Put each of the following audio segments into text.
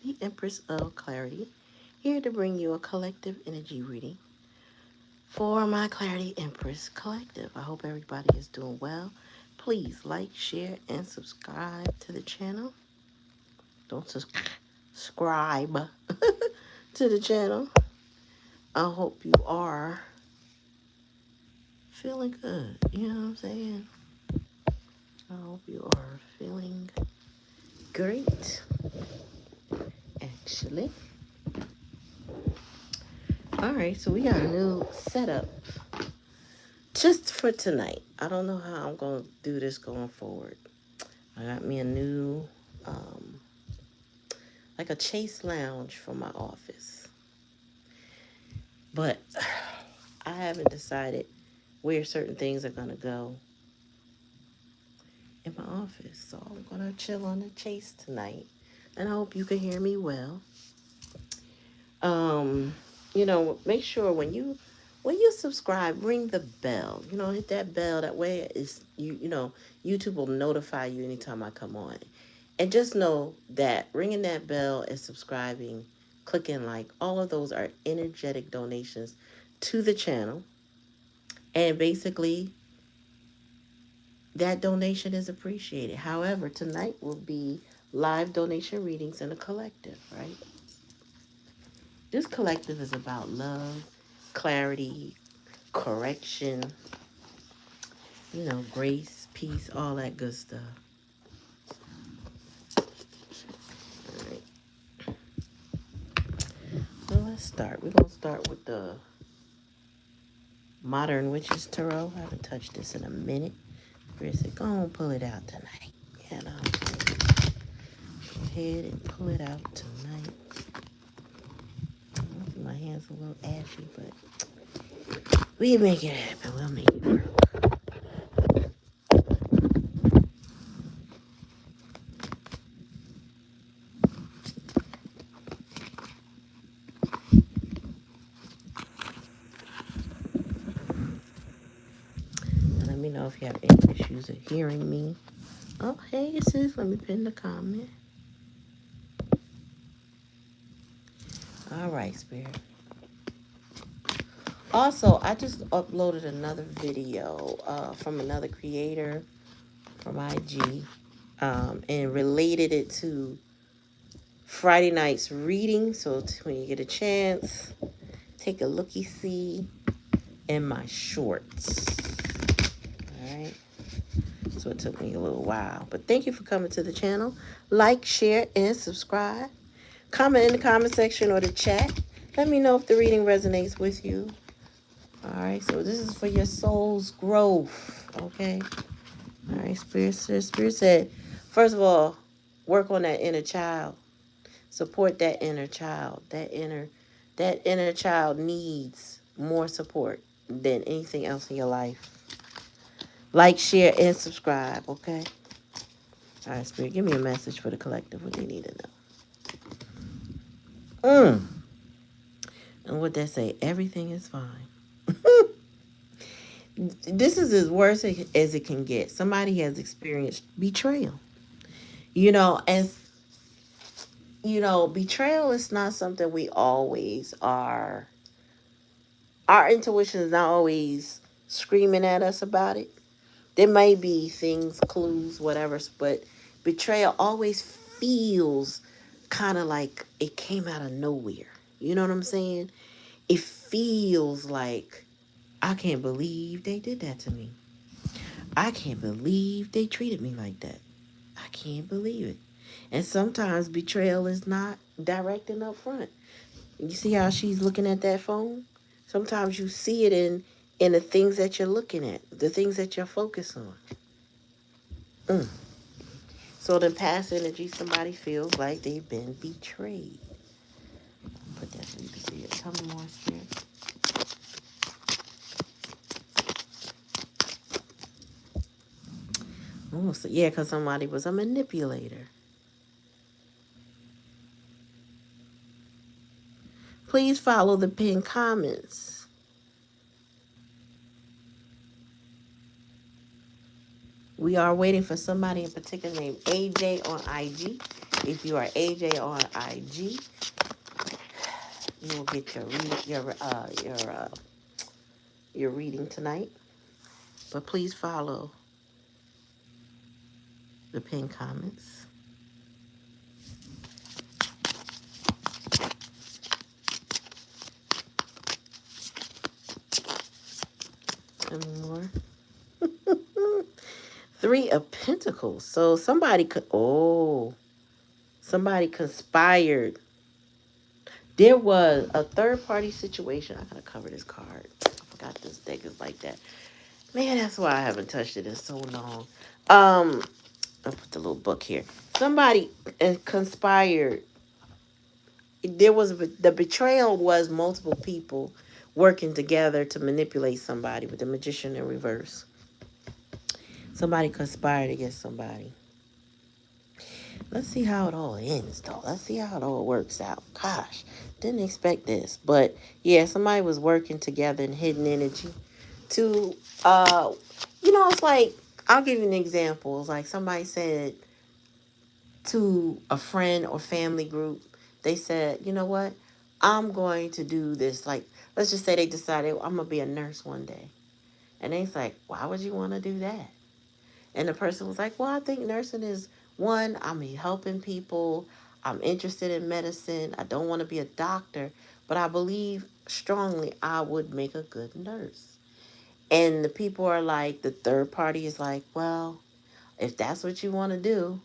the Empress of Clarity, here to bring you a collective energy reading for my Clarity Empress Collective. I hope everybody is doing well. Please like, share, and subscribe to the channel. Don't subscribe to the channel. I hope you are feeling good. You know what I'm saying? I hope you are feeling great, actually. All right, so we got a new setup just for tonight. I don't know how I'm going to do this going forward. I got me a new, like a chase lounge for my office. But I haven't decided where certain things are going to go in my office. So I'm going to chill on the chase tonight. And I hope you can hear me well. Make sure when you subscribe, ring the bell. Hit that bell. That way YouTube will notify you anytime I come on. And just know that ringing that bell and subscribing, clicking like, all of those are energetic donations to the channel. And basically, that donation is appreciated. However, tonight will be live donation readings in a collective, right? This collective is about love, clarity, correction, grace, peace, all that good stuff. All right. So let's start. We're going to start with the Modern Witches Tarot. I haven't touched this in a minute. Chris said, go on, pull it out tonight. Go ahead and pull it out tonight. My hand's a little ashy, but we make it happen. We'll make it work. Let me know if you have any issues of hearing me. Oh, hey, sis. Let me pin the comment. All right, Spirit. Also, I just uploaded another video from another creator from IG and related it to Friday night's reading. So when you get a chance, take a looky-see in my shorts. All right. So it took me a little while. But thank you for coming to the channel. Like, share, and subscribe. Comment in the comment section or the chat. Let me know if the reading resonates with you. All right, so this is for your soul's growth, okay? All right, Spirit said, first of all, work on that inner child. Support that inner child. That inner child needs more support than anything else in your life. Like, share, and subscribe, okay? All right, Spirit, give me a message for the collective, what they need to know. And what they say, everything is fine. This is as worse as it can get. Somebody has experienced betrayal. Betrayal is not something we always are. Our intuition is not always screaming at us about it. There may be things, clues, whatever, but betrayal always feels kind of like it came out of nowhere. You know what I'm saying? It feels like, I can't believe they did that to me. I can't believe they treated me like that. I can't believe it. And sometimes betrayal is not direct and up front. You see how she's looking at that phone? Sometimes you see it in the things that you're looking at, the things that you're focused on. So the past energy, somebody feels like they've been betrayed. Put that so you can see it. Tell me more, Spirit. Oh, so yeah, because somebody was a manipulator. Please follow the pinned comments. We are waiting for somebody in particular named AJ on IG. If you are AJ on IG, you will get your reading tonight. But please follow the pinned comments. Any more? Three of Pentacles. So somebody somebody conspired. There was a third party situation. I gotta cover this card. I forgot this deck is like that. Man, that's why I haven't touched it in so long. I'll put the little book here. Somebody conspired. There was the betrayal was multiple people working together to manipulate somebody with the Magician in reverse. Somebody conspired against somebody. Let's see how it all ends, though. Let's see how it all works out. Gosh, didn't expect this. But, yeah, somebody was working together in hidden energy to, it's like, I'll give you an example. It's like somebody said to a friend or family group, they said, you know what? I'm going to do this. Like, let's just say they decided, I'm going to be a nurse one day. And they's like, why would you want to do that? And the person was like, well, I think nursing is one, I'm helping people. I'm interested in medicine. I don't want to be a doctor, but I believe strongly I would make a good nurse. And the people are like, the third party is like, well, if that's what you want to do.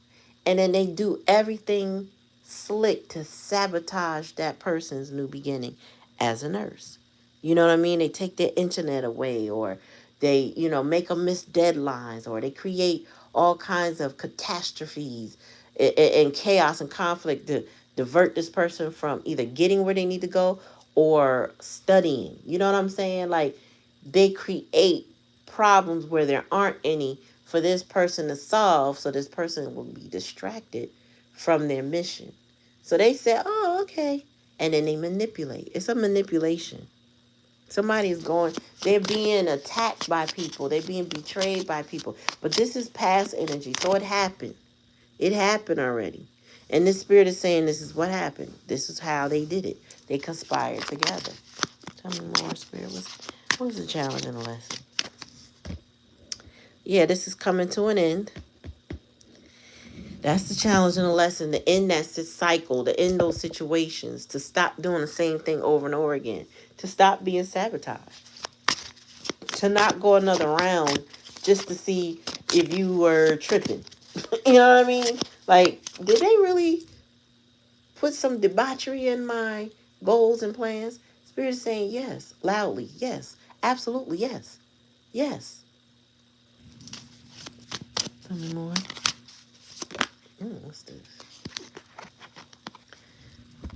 And then they do everything slick to sabotage that person's new beginning as a nurse. You know what I mean? They take their internet away, or they, make them miss deadlines, or they create all kinds of catastrophes and chaos and conflict to divert this person from either getting where they need to go or studying. You know what I'm saying? Like, they create problems where there aren't any for this person to solve, so this person will be distracted from their mission. So they say, oh, okay. And then they manipulate. It's a manipulation. Somebody is they're being attacked by people. They're being betrayed by people. But this is past energy. So it happened. It happened already. And this spirit is saying this is what happened. This is how they did it. They conspired together. Tell me more, spirit. What was the challenge and the lesson? Yeah, this is coming to an end. That's the challenge and the lesson, to end that cycle, to end those situations, to stop doing the same thing over and over again, to stop being sabotaged, to not go another round just to see if you were tripping. You know what I mean? Like, did they really put some debauchery in my goals and plans? Spirit is saying yes, loudly, yes, absolutely yes, yes. Tell me more. What's this?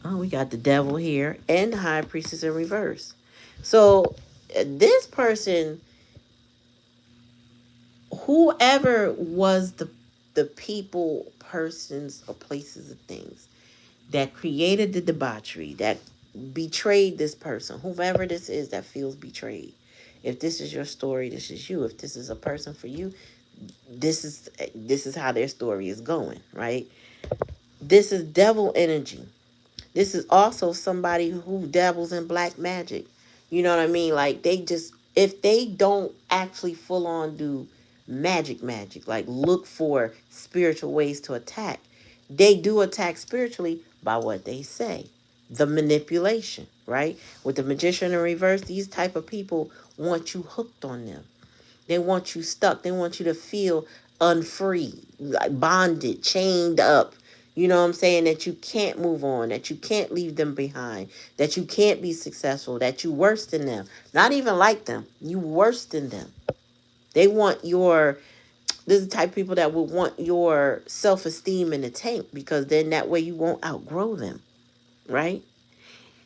Oh, we got the devil here and the high priestess in reverse. So this person, whoever was the people, persons, or places of things that created the debauchery, that betrayed this person, whoever this is that feels betrayed. If this is your story, this is you. If this is a person for you, this is how their story is going, right? This is devil energy. This is also somebody who dabbles in black magic. You know what I mean? Like, if they don't actually full on do magic, like look for spiritual ways to attack, they do attack spiritually by what they say. The manipulation, right? With the magician in reverse, these type of people want you hooked on them. They want you stuck. They want you to feel unfree, like bonded, chained up. You know what I'm saying? That you can't move on, that you can't leave them behind, that you can't be successful, that you worse than them. Not even like them. You worse than them. They want this is the type of people that would want your self-esteem in the tank, because then that way you won't outgrow them, right?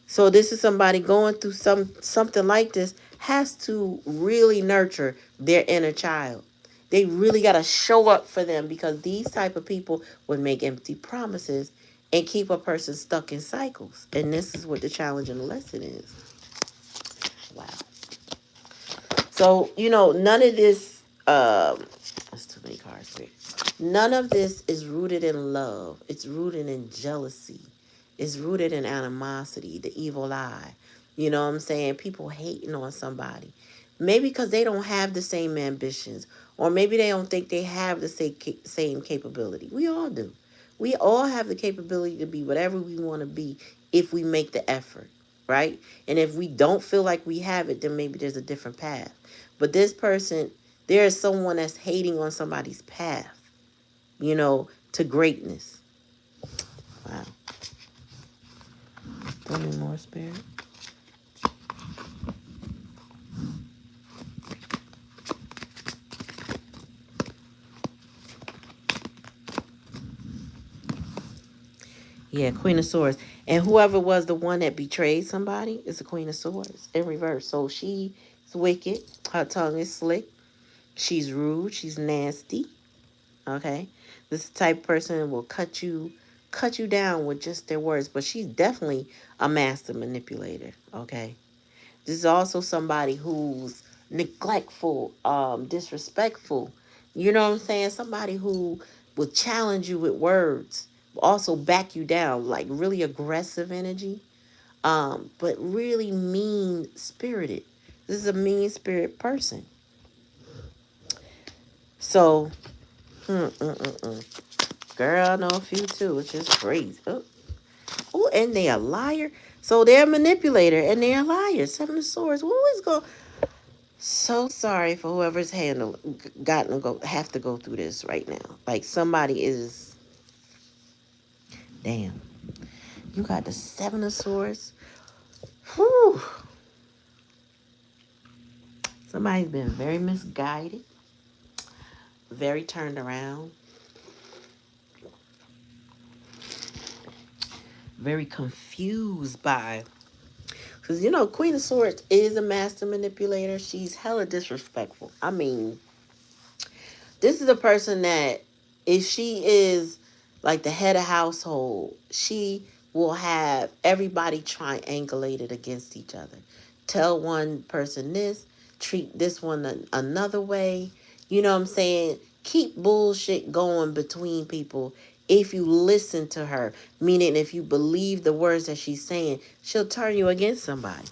So this is somebody going through something like this, has to really nurture their inner child. They really got to show up for them, because these type of people would make empty promises and keep a person stuck in cycles. And this is what the challenge and the lesson is. Wow. So, none of this, that's too many cards here. None of this is rooted in love. It's rooted in jealousy. It's rooted in animosity, the evil eye. You know what I'm saying? People hating on somebody. Maybe because they don't have the same ambitions. Or maybe they don't think they have the same capability. We all do. We all have the capability to be whatever we want to be if we make the effort, right? And if we don't feel like we have it, then maybe there's a different path. But this person, there is someone that's hating on somebody's path, to greatness. Wow. Tell me more, Spirit. Yeah, Queen of Swords. And whoever was the one that betrayed somebody is the Queen of Swords in reverse. So she's wicked. Her tongue is slick. She's rude. She's nasty. Okay? This type of person will cut you down with just their words. But she's definitely a master manipulator. Okay? This is also somebody who's neglectful, disrespectful. You know what I'm saying? Somebody who will challenge you with words, also back you down, like really aggressive energy, but really mean spirited. This is a mean spirit person. So, girl, I know a few too. It's just crazy. Oh, and they a liar. So they're a manipulator and they're a liar. Seven of Swords. Who is going? So sorry for whoever's have to go through this right now. Like somebody is, damn. You got the Seven of Swords. Whew. Somebody's been very misguided, very turned around, very confused by. Because, Queen of Swords is a master manipulator. She's hella disrespectful. I mean, this is a person that if she is like the head of household, she will have everybody triangulated against each other. Tell one person this, treat this one another way. You know what I'm saying? Keep bullshit going between people if you listen to her. Meaning if you believe the words that she's saying, she'll turn you against somebody.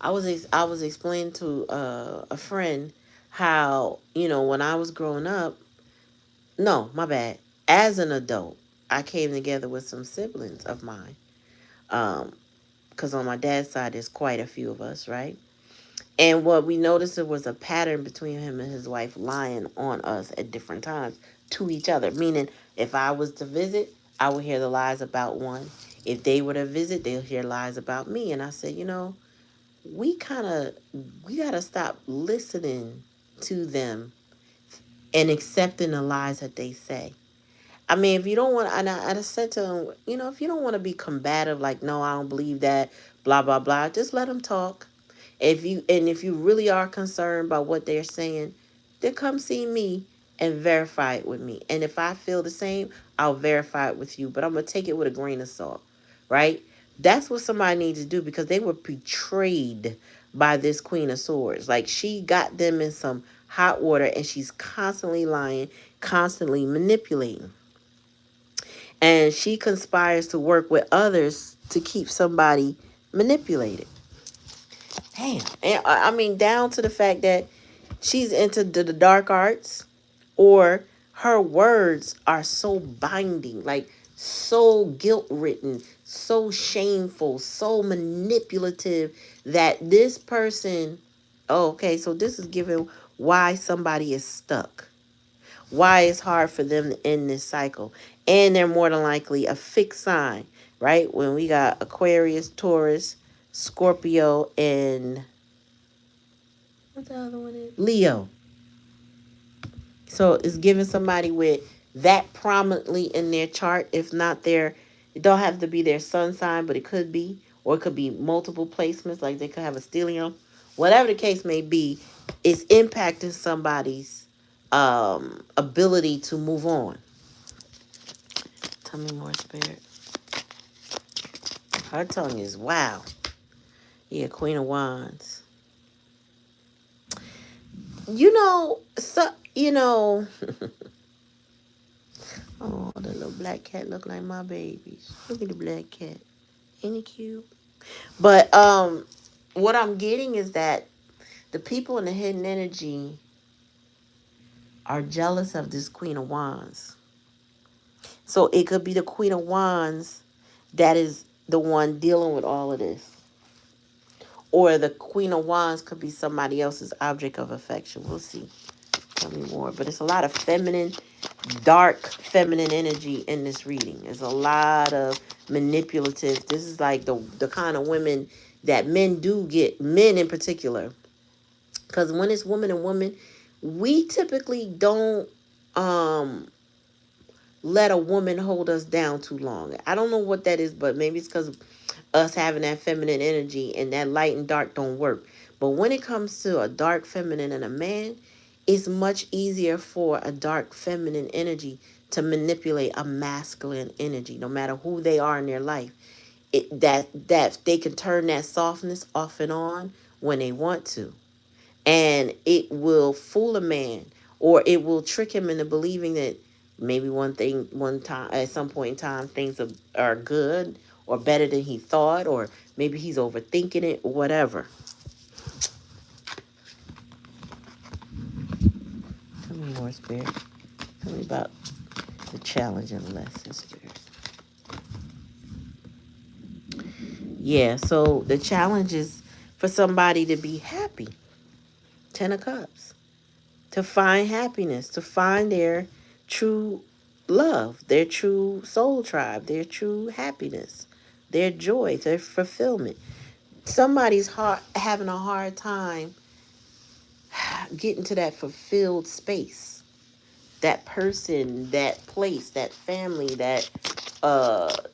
I was explaining to a friend how, when I was growing up, no, my bad. As an adult, I came together with some siblings of mine. Because on my dad's side, there's quite a few of us, right? And what we noticed, there was a pattern between him and his wife lying on us at different times to each other. Meaning, if I was to visit, I would hear the lies about one. If they were to visit, they'll hear lies about me. And I said, we gotta stop listening to them and accepting the lies that they say. I mean, if you don't want, and I said to them, if you don't want to be combative, like, no, I don't believe that, blah, blah, blah, just let them talk. If you really are concerned about what they're saying, then come see me and verify it with me. And if I feel the same, I'll verify it with you. But I'm going to take it with a grain of salt, right? That's what somebody needs to do because they were betrayed by this Queen of Swords. Like she got them in some hot water and she's constantly lying, constantly manipulating. And she conspires to work with others to keep somebody manipulated. Damn. And I mean, down to the fact that she's into the dark arts, or her words are so binding, like so guilt-ridden, so shameful, so manipulative that this person, okay, so this is giving why somebody is stuck. Why it's hard for them to end this cycle. And they're more than likely a fixed sign, right? When we got Aquarius, Taurus, Scorpio, and what the other one is? Leo. So it's giving somebody with that prominently in their chart. If not it don't have to be their sun sign, but it could be. Or it could be multiple placements, like they could have a stellium. Whatever the case may be, it's impacting somebody's ability to move on. Tell me more, Spirit. Her tongue is wow. Yeah, Queen of Wands. So You know, oh, the little black cat look like my babies. Look at the black cat. Ain't it cute? But what I'm getting is that the people in the hidden energy are jealous of this Queen of Wands. So it could be the Queen of Wands that is the one dealing with all of this. Or the Queen of Wands could be somebody else's object of affection. We'll see. Tell me more. But it's a lot of feminine, dark feminine energy in this reading. There's a lot of manipulative. This is like the kind of women that men do get, men in particular. Because when it's woman and woman, we typically don't let a woman hold us down too long. I don't know what that is, but maybe it's because us having that feminine energy and that light and dark don't work. But when it comes to a dark feminine and a man, it's much easier for a dark feminine energy to manipulate a masculine energy, no matter who they are in their life. That they can turn that softness off and on when they want to, and it will fool a man, or it will trick him into believing that maybe one time at some point in time things are good or better than he thought, or maybe he's overthinking it or whatever. Tell me more, Spirit. Tell me about the challenge and the lesson, Spirit. Yeah, so the challenge is for somebody to be happy. 10 of Cups. To find happiness, to find their true love, their true soul tribe, their true happiness, their joy, their fulfillment. Somebody's having a hard time getting to that fulfilled space, that person, that place, that family, that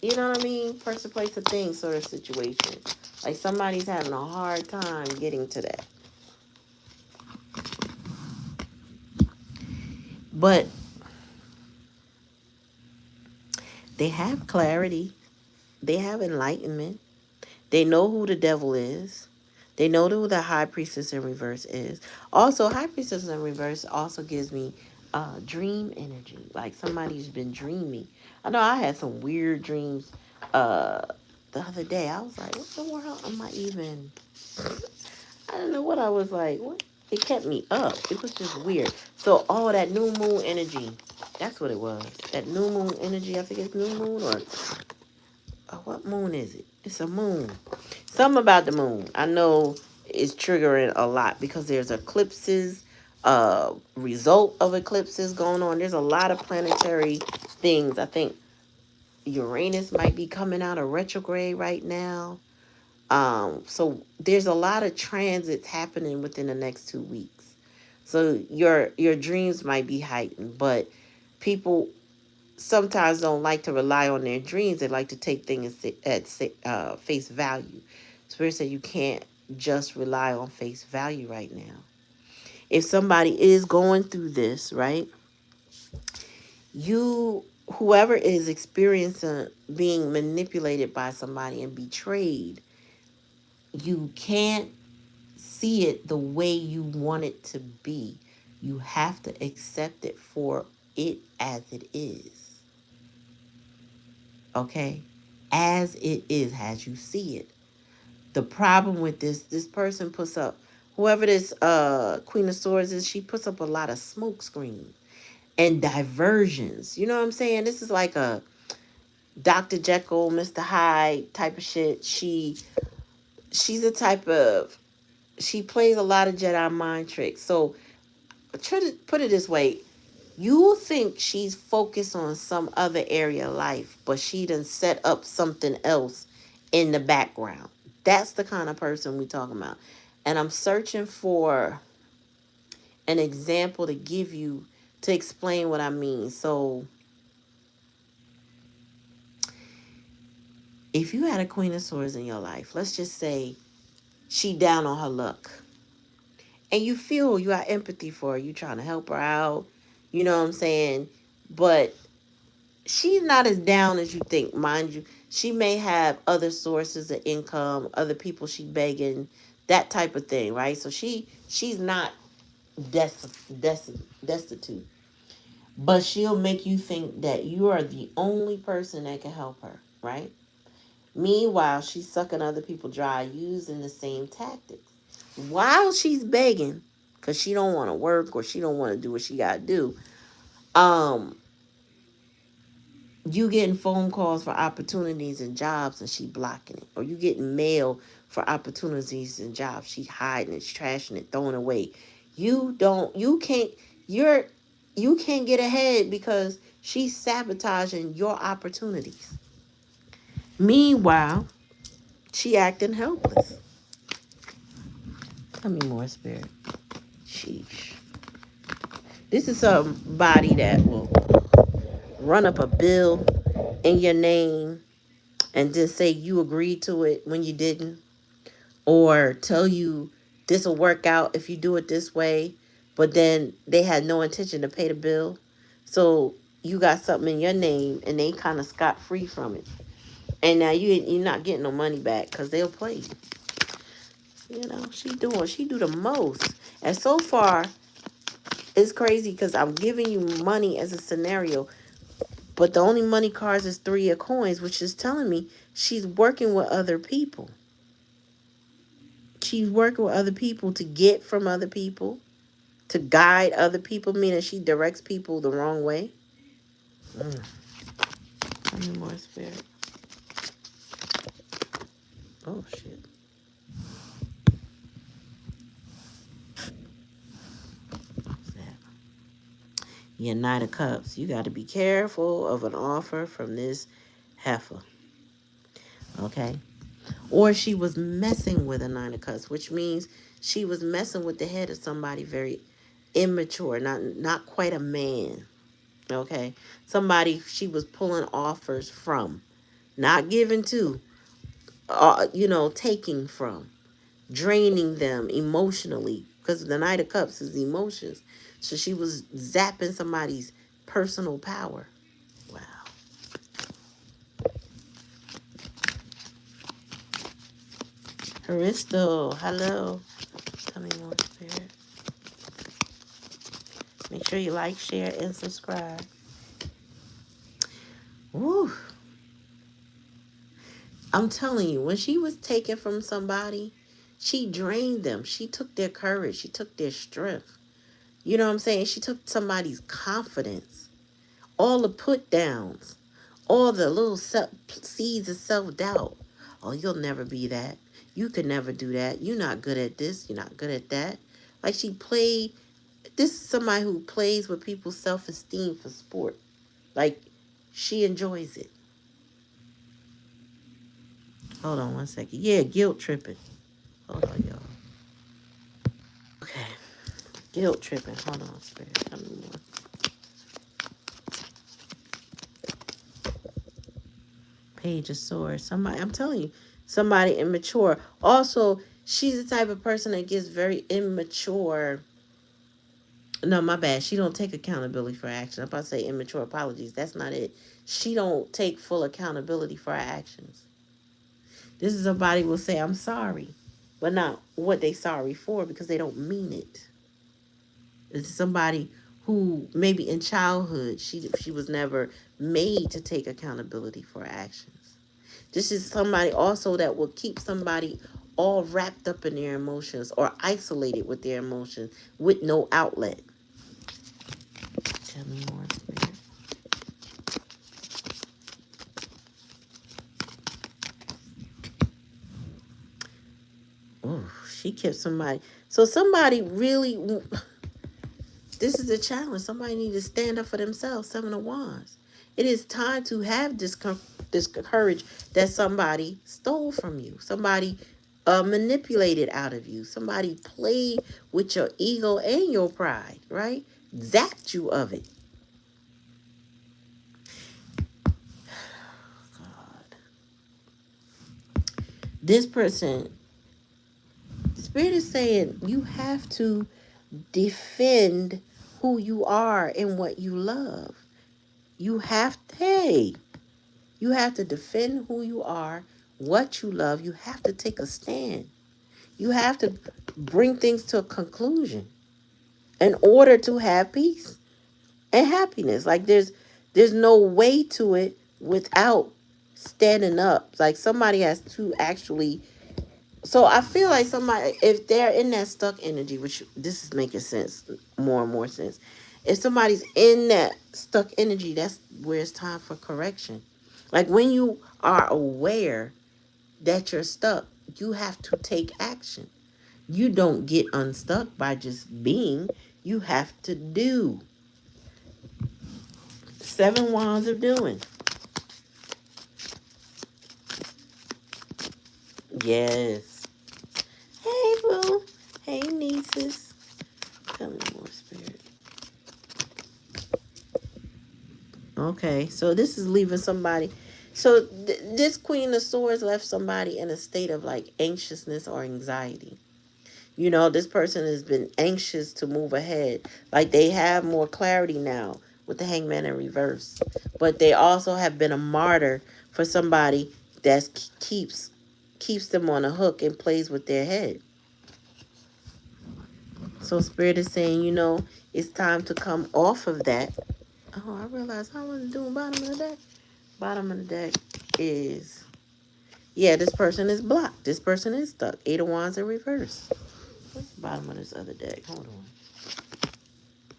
you know what I mean, person, place, or thing sort of situation. Like somebody's having a hard time getting to that. But they have clarity, they have enlightenment, they know who the devil is. They know who the high priestess in reverse is. Also, high priestess in reverse also gives me dream energy. Like somebody's been dreaming. I know I had some weird dreams uh, the other day. I was like, what the world am I even? I don't know what I was like. What? It kept me up. It was just weird. So, oh, that new moon energy. That's what it was. That new moon energy. I think it's new moon or what moon is it? It's a moon. Something about the moon. I know it's triggering a lot because there's eclipses, result of eclipses going on. There's a lot of planetary things. I think Uranus might be coming out of retrograde right now. So there's a lot of transits happening within the next 2 weeks. So your dreams might be heightened, but people sometimes don't like to rely on their dreams. They like to take things at face value. Spirit said you can't just rely on face value right now. If somebody is going through this, right, whoever is experiencing being manipulated by somebody and betrayed, you can't see it the way you want it to be. You have to accept it for it as it is. Okay? As it is, as you see it. The problem with this person puts up, whoever this Queen of Swords is, she puts up a lot of smoke screens and diversions. You know what I'm saying? This is like a Dr. Jekyll, Mr. Hyde type of shit. She's a type of, she plays a lot of Jedi mind tricks. So try to put it this way. You think she's focused on some other area of life, but she done set up something else in the background. That's the kind of person we talking about. And I'm searching for an example to give you to explain what I mean. So if you had a Queen of Swords in your life, let's just say she down on her luck. And you feel you got empathy for her. You trying to help her out. You know what I'm saying? But she's not as down as you think, mind you. She may have other sources of income, other people she begging, that type of thing, right? So she's not destitute. But she'll make you think that you are the only person that can help her, right? Meanwhile, she's sucking other people dry using the same tactics. While she's begging, because she don't want to work or she don't want to do what she got to do, um, you getting phone calls for opportunities and jobs and she blocking it. Or you getting mail for opportunities and jobs. She hiding it, trashing it, throwing it away. You're, you can't get ahead because she's sabotaging your opportunities. Meanwhile, she acting helpless. Tell me more, Spirit. Sheesh. This is somebody that will run up a bill in your name and just say you agreed to it when you didn't, or tell you this will work out if you do it this way, but then they had no intention to pay the bill. So you got something in your name and they kind of scot free from it. And now you're not getting no money back because they'll play you. You know, she do the most. And so far, it's crazy because I'm giving you money as a scenario, but the only money cards is 3 of coins, which is telling me she's working with other people. She's working with other people to get from other people, to guide other people, meaning she directs people the wrong way. Tell me more, Spirit. Oh, shit. What's that? Your Knight of Cups. You got to be careful of an offer from this heifer. Okay? Or she was messing with a Nine of Cups, which means she was messing with the head of somebody very immature, not quite a man. Okay? Somebody she was pulling offers from, not giving to, taking from, draining them emotionally, because the Knight of Cups is emotions. So she was zapping somebody's personal power. Wow. Haristo, hello. Tell me more, Spirit. Make sure you like, share, and subscribe. Woo. I'm telling you, when she was taken from somebody, she drained them. She took their courage. She took their strength. You know what I'm saying? She took somebody's confidence. All the put downs. All the little seeds of self-doubt. Oh, you'll never be that. You could never do that. You're not good at this. You're not good at that. Like she played. This is somebody who plays with people's self-esteem for sport. Like she enjoys it. Hold on one second. Yeah, guilt tripping. Hold on, y'all. Okay. Guilt tripping. Hold on, Spirit. Tell me more. Page of Swords. Somebody, I'm telling you, somebody immature. Also, she's the type of person that gets very immature. No, my bad. She don't take accountability for her actions. I'm about to say immature apologies. That's not it. She don't take full accountability for her actions. This is somebody will say, I'm sorry, but not what they sorry for because they don't mean it. It's somebody who maybe in childhood she was never made to take accountability for her actions. This is somebody also that will keep somebody all wrapped up in their emotions or isolated with their emotions with no outlet. Tell me more, Spirit. Oh, she kept somebody. So somebody really, this is a challenge. Somebody needs to stand up for themselves. 7 of Wands. It is time to have this courage that somebody stole from you. Somebody manipulated out of you. Somebody played with your ego and your pride, right? Zapped you of it. God. This person, Spirit is saying you have to defend who you are and what you love. You have to defend who you are, what you love. You have to take a stand. You have to bring things to a conclusion. in order to have peace and happiness. Like there's no way to it without standing up. Like somebody has to actually. So I feel like somebody, if they're in that stuck energy, which this is making sense, more and more sense. If somebody's in that stuck energy, that's where it's time for correction. Like when you are aware that you're stuck, you have to take action. You don't get unstuck by just being. You have to do. 7 wands of doing. Yes. Hey, boo. Hey, nieces. Tell me more, spirit. Okay, so this is leaving somebody. So this Queen of Swords left somebody in a state of like anxiousness or anxiety. You know, this person has been anxious to move ahead. Like they have more clarity now with the Hangman in reverse. But they also have been a martyr for somebody that keeps them on a hook and plays with their head. So Spirit is saying, you know, it's time to come off of that. Oh, I realized I wasn't doing bottom of the deck. Bottom of the deck is, yeah, this person is blocked. This person is stuck. 8 of Wands in reverse. What's the bottom of this other deck? Hold on.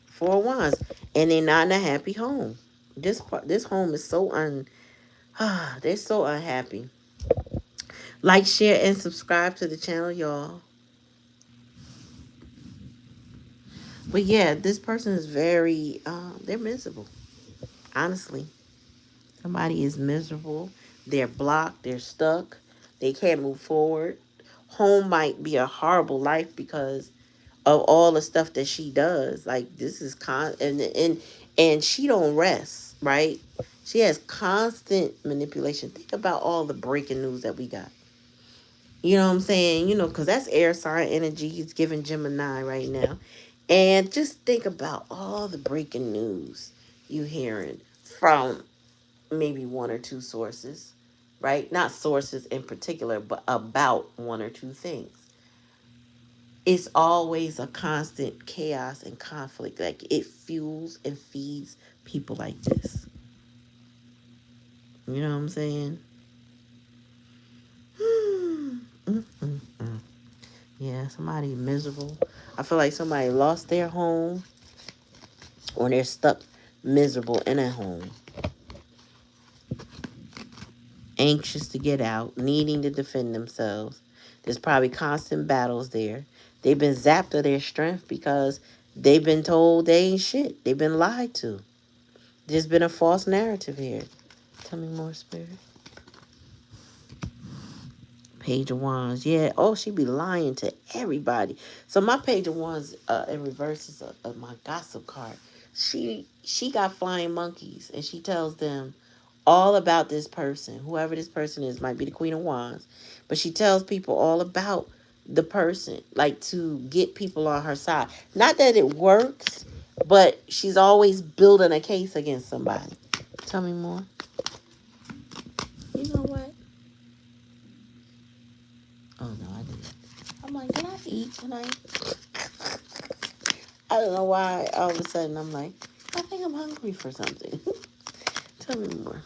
4 of Wands. And they're not in a happy home. This home is so they're so unhappy. Like, share, and subscribe to the channel, y'all. But yeah, this person is very, they're miserable. Honestly. Somebody is miserable. They're blocked. They're stuck. They can't move forward. Home might be a horrible life because of all the stuff that she does. Like this is and she don't rest, right? She has constant manipulation. Think about all the breaking news that we got. You know what I'm saying? You know, because that's air sign energy. He's giving Gemini right now. And just think about all the breaking news you hearing from maybe 1 or 2 sources, right? Not sources in particular, but about 1 or 2 things. It's always a constant chaos and conflict. Like it fuels and feeds people like this. You know what I'm saying? Yeah, somebody miserable. I feel like somebody lost their home or they're stuck miserable in a home. Anxious to get out, needing to defend themselves. There's probably constant battles there. They've been zapped of their strength because they've been told they ain't shit. They've been lied to. There's been a false narrative here. Tell me more, Spirit. Page of Wands. Yeah. Oh, she be lying to everybody. So my Page of Wands in reverse is my gossip card. She got flying monkeys and she tells them all about this person. Whoever this person is, might be the Queen of Wands. But she tells people all about the person, like to get people on her side. Not that it works, but she's always building a case against somebody. Tell me more. You know what? Oh no, I didn't. I'm like, can I eat tonight? I don't know why all of a sudden I'm like, I think I'm hungry for something. Tell me more.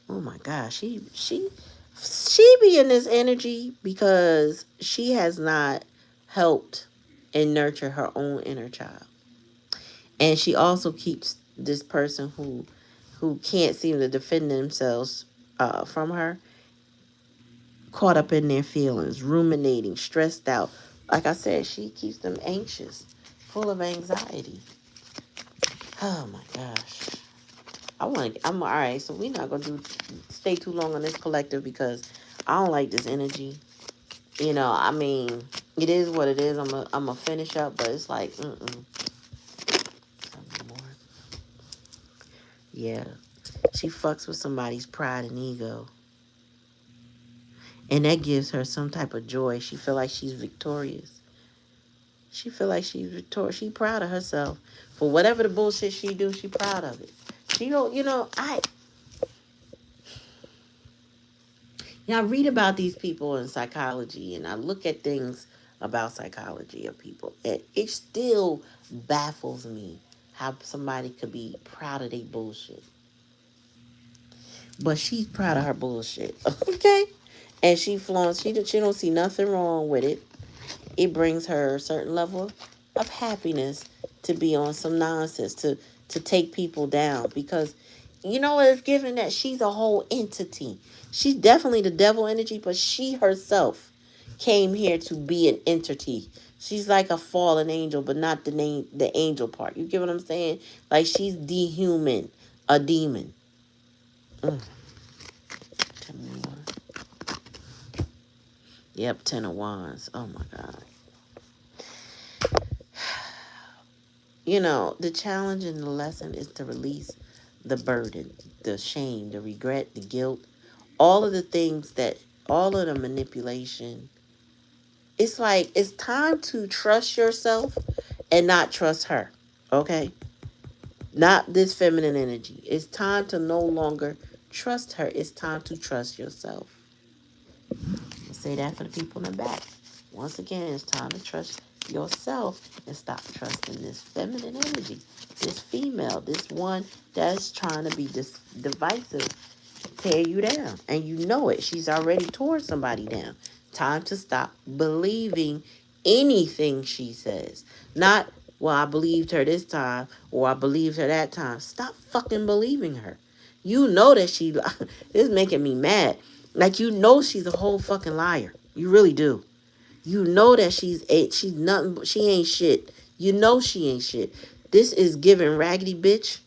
Oh my gosh, she be in this energy because she has not helped and nurtured her own inner child. And she also keeps this person who can't seem to defend themselves from her caught up in their feelings, ruminating, stressed out. Like I said, she keeps them anxious, full of anxiety. Oh my gosh. I'm all right. So we're not gonna stay too long on this collective because I don't like this energy. You know, I mean, it is what it is. I'm a finish up, but it's like, Something more. Yeah, she fucks with somebody's pride and ego, and that gives her some type of joy. She feel like she's victorious. She feel like she's victorious. She proud of herself for whatever the bullshit she do. She proud of it. She don't, I read about these people in psychology and I look at things about psychology of people. And it still baffles me how somebody could be proud of their bullshit. But she's proud of her bullshit. Okay? And she flaunts, she don't see nothing wrong with it. It brings her a certain level of happiness to be on some nonsense, to take people down. Because you know what, it's given that she's a whole entity. She's definitely the devil energy, but she herself came here to be an entity. She's like a fallen angel, but not the angel part. You get what I'm saying? Like she's dehuman, a demon. Mm. Yep, 10 of Wands. Oh my God. You know, the challenge and the lesson is to release the burden, the shame, the regret, the guilt, all of the things that, all of the manipulation. It's like, it's time to trust yourself and not trust her. Okay? Not this feminine energy. It's time to no longer trust her. It's time to trust yourself. I'll say that for the people in the back. Once again, it's time to trust yourself and stop trusting this feminine energy, this female, this one that's trying to be divisive, tear you down. And you know it. She's already tore somebody down. Time to stop believing anything she says. Not, well, I believed her this time or I believed her that time. Stop fucking believing her. You know that she, this is making me mad. Like, you know she's a whole fucking liar. You really do. You know that she's nothing, but she ain't shit. You know she ain't shit. This is giving raggedy bitch.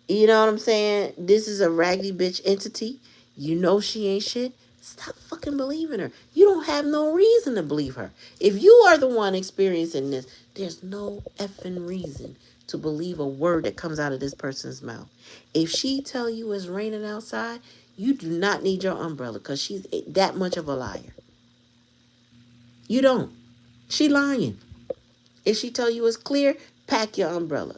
You know what I'm saying? This is a raggedy bitch entity. You know she ain't shit. Stop fucking believing her. You don't have no reason to believe her. If you are the one experiencing this, there's no effing reason to believe a word that comes out of this person's mouth. If she tell you it's raining outside, you do not need your umbrella because she's that much of a liar. You don't. She lying. If she tell you it's clear, pack your umbrella.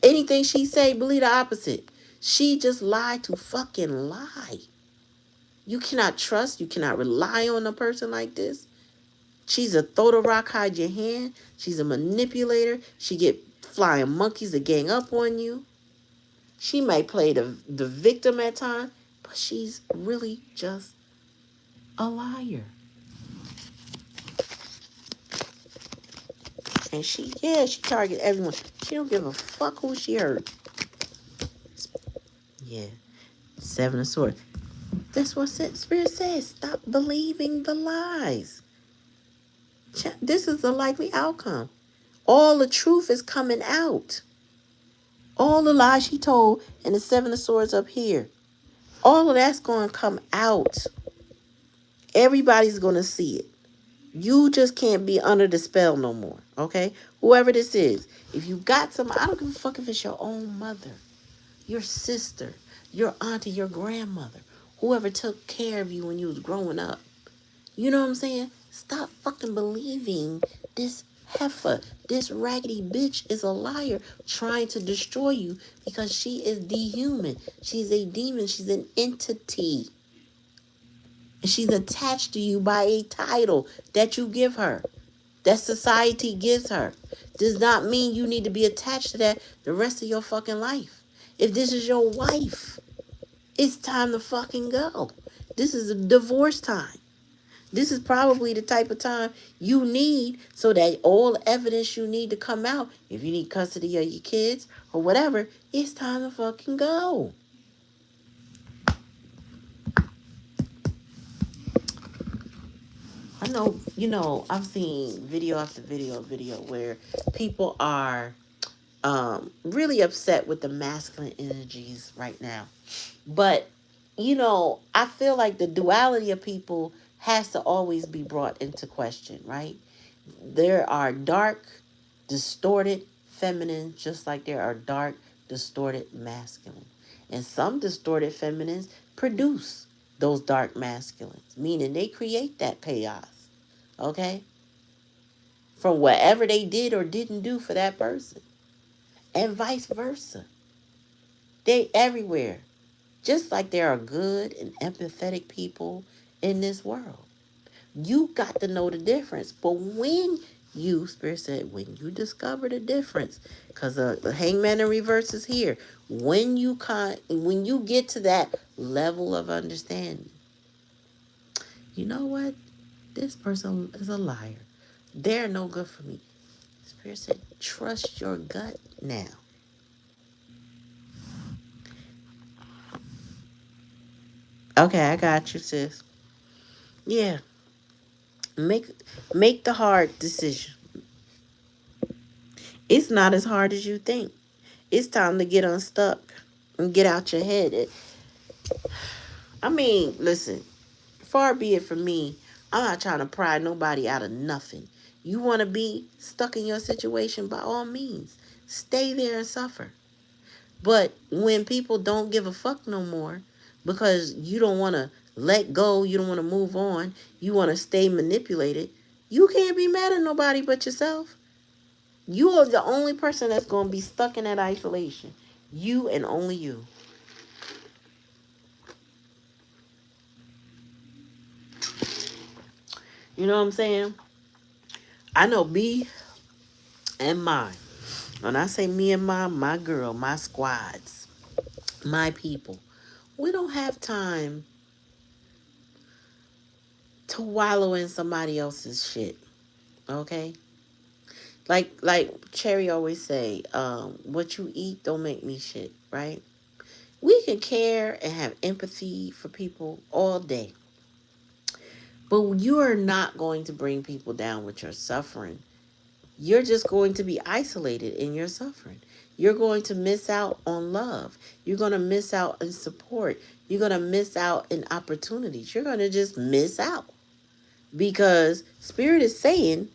Anything she say, believe the opposite. She just lied to fucking lie. You cannot trust, you cannot rely on a person like this. She's a throw the rock, hide your hand. She's a manipulator. She get flying monkeys to gang up on you. She might play the victim at times, but she's really just a liar. And she targets everyone. She don't give a fuck who she hurt. Yeah. 7 of Swords. That's what Spirit says. Stop believing the lies. This is the likely outcome. All the truth is coming out. All the lies she told and the 7 of Swords up here. All of that's going to come out. Everybody's going to see it. You just can't be under the spell no more. Okay? Whoever this is. If you got some, I don't give a fuck if it's your own mother, your sister, your auntie, your grandmother, whoever took care of you when you was growing up. You know what I'm saying? Stop fucking believing this heifer. This raggedy bitch is a liar trying to destroy you because she is dehuman. She's a demon. She's an entity. And she's attached to you by a title that you give her, that society gives her. Does not mean you need to be attached to that the rest of your fucking life. If this is your wife, it's time to fucking go. This is a divorce time. This is probably the type of time you need so that all the evidence you need to come out, if you need custody of your kids or whatever, it's time to fucking go. I know, I've seen video after video where people are really upset with the masculine energies right now. But, I feel like the duality of people has to always be brought into question, right? There are dark, distorted feminine, just like there are dark, distorted masculine. And some distorted feminines produce those dark masculines, meaning they create that chaos, okay? From whatever they did or didn't do for that person. And vice versa. They everywhere. Just like there are good and empathetic people in this world. You got to know the difference. But when you, Spirit said, when you discover the difference, because the hangman in reverse is here. When you get to that level of understanding, you know what? This person is a liar. They're no good for me. Spirit said, trust your gut now. Okay, I got you, sis. Yeah. Make make the hard decision. It's not as hard as you think. It's time to get unstuck and get out your head. I mean, listen, far be it from me. I'm not trying to pry nobody out of nothing. You want to be stuck in your situation, by all means, stay there and suffer. But when people don't give a fuck no more because you don't want to let go, you don't want to move on, you want to stay manipulated, you can't be mad at nobody but yourself. You are the only person that's going to be stuck in that isolation. You and only you. You know what I'm saying? I know me and mine. When I say me and my girl, my squads, my people, we don't have time to wallow in somebody else's shit. Okay? Like Cherry always say, what you eat don't make me shit, right? We can care and have empathy for people all day. But you are not going to bring people down with your suffering. You're just going to be isolated in your suffering. You're going to miss out on love. You're going to miss out on support. You're going to miss out in opportunities. You're going to just miss out because Spirit is saying,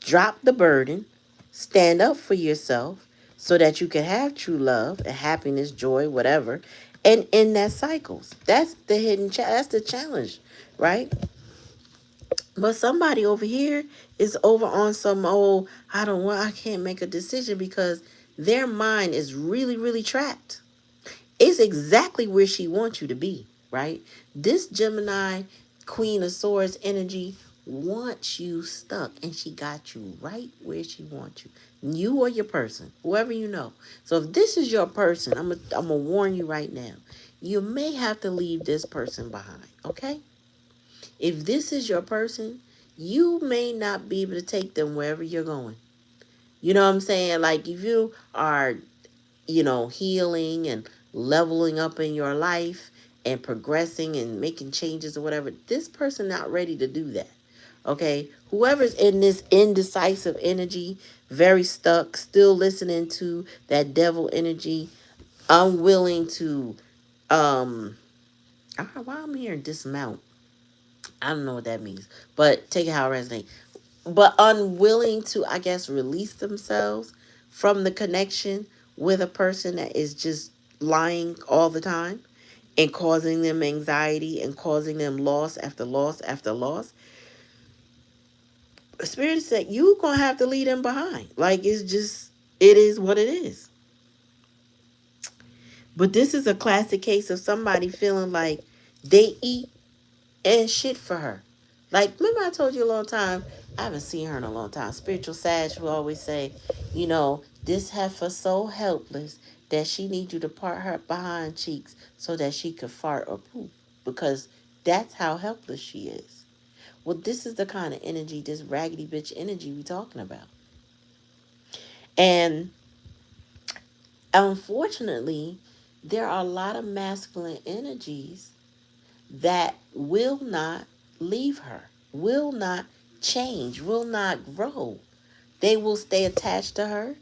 drop the burden, stand up for yourself so that you can have true love and happiness, joy, whatever, and end that cycles. That's the that's the challenge, right? But somebody over here is over on some old, I can't make a decision because their mind is really, really trapped. It's exactly where she wants you to be, right? This Gemini, Queen of Swords energy wants you stuck and she got you right where she wants you. You or your person, whoever you know. So if this is your person, I'm gonna warn you right now. You may have to leave this person behind, okay? If this is your person, you may not be able to take them wherever you're going. You know what I'm saying? Like if you are, healing and leveling up in your life and progressing and making changes or whatever, this person not ready to do that. Okay? Whoever's in this indecisive energy, very stuck, still listening to that devil energy, unwilling to why I'm hearing dismount. I don't know what that means, but take it how it resonates. But unwilling to, I guess, release themselves from the connection with a person that is just lying all the time and causing them anxiety and causing them loss after loss after loss. Spirit said you gonna have to leave them behind. Like it is what it is. But this is a classic case of somebody feeling like they eat and shit for her. Like, remember I told you a long time, I haven't seen her in a long time. Spiritual Sage will always say, this heifer so helpless that she needs you to part her behind cheeks so that she could fart or poop. Because that's how helpless she is. Well, this is the kind of energy, this raggedy bitch energy we talking about. And unfortunately, there are a lot of masculine energies that will not leave her, will not change, will not grow. They will stay attached to her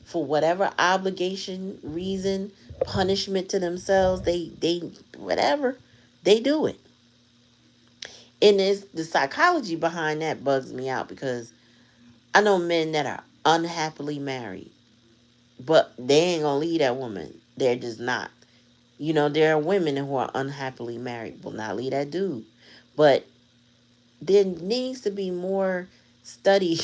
for whatever obligation, reason, punishment to themselves. They whatever, they do it. And it's the psychology behind that bugs me out because I know men that are unhappily married, but they ain't gonna leave that woman. They're just not. There are women who are unhappily married, will not leave that dude. But there needs to be more study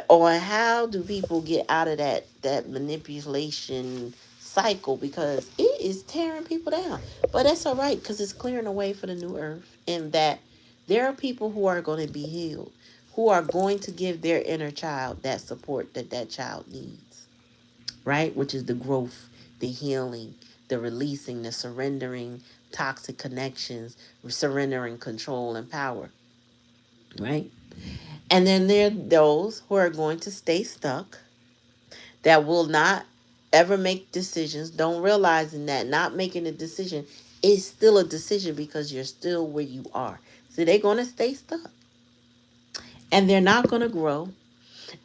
on how do people get out of that manipulation cycle because it is tearing people down. But that's all right because it's clearing the way for the new earth and that There are people who are going to be healed, who are going to give their inner child that support that that child needs, right? Which is the growth, the healing, the releasing, the surrendering toxic connections, surrendering control and power, right? And then there are those who are going to stay stuck, that will not ever make decisions, don't realizing that not making a decision is still a decision because you're still where you are. So they're going to stay stuck and they're not going to grow.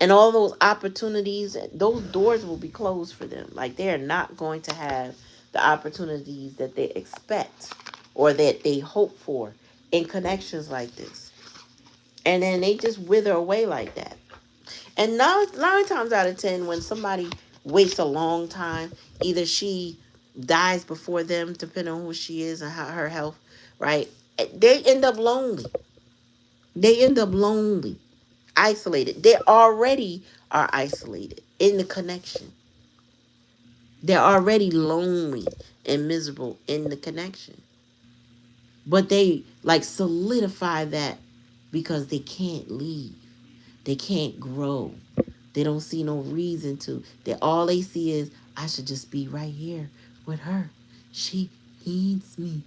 And all those opportunities, those doors will be closed for them. Like they're not going to have the opportunities that they expect or that they hope for in connections like this. And then they just wither away like that. And nine times out of 10, when somebody waits a long time, either she dies before them, depending on who she is and how her health, right? They end up lonely. They end up lonely, isolated. They already are isolated in the connection. They're already lonely and miserable in the connection. But they like solidify that because they can't leave. They can't grow. They don't see no reason to. They all they see is I should just be right here with her. She needs me.